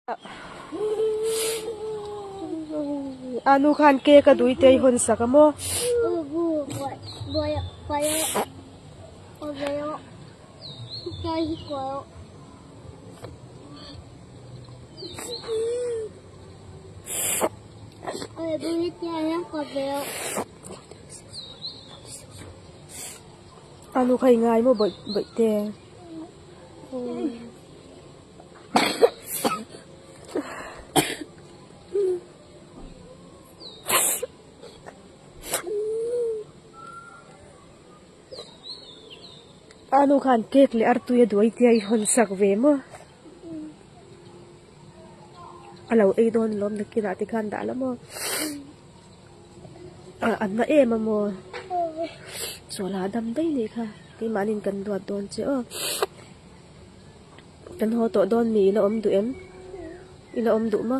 Anu khan ke ka dui te hon sakamo anu khai ngai mo boi boi te anu khan kek le artu ye doi te ai hon sak ve mo alo ei don lom na kira ti khan da lamo an na e ma mo chola dam dai ni kha ti manin kan do don che o kan ho to don mi la om du em ila om du ma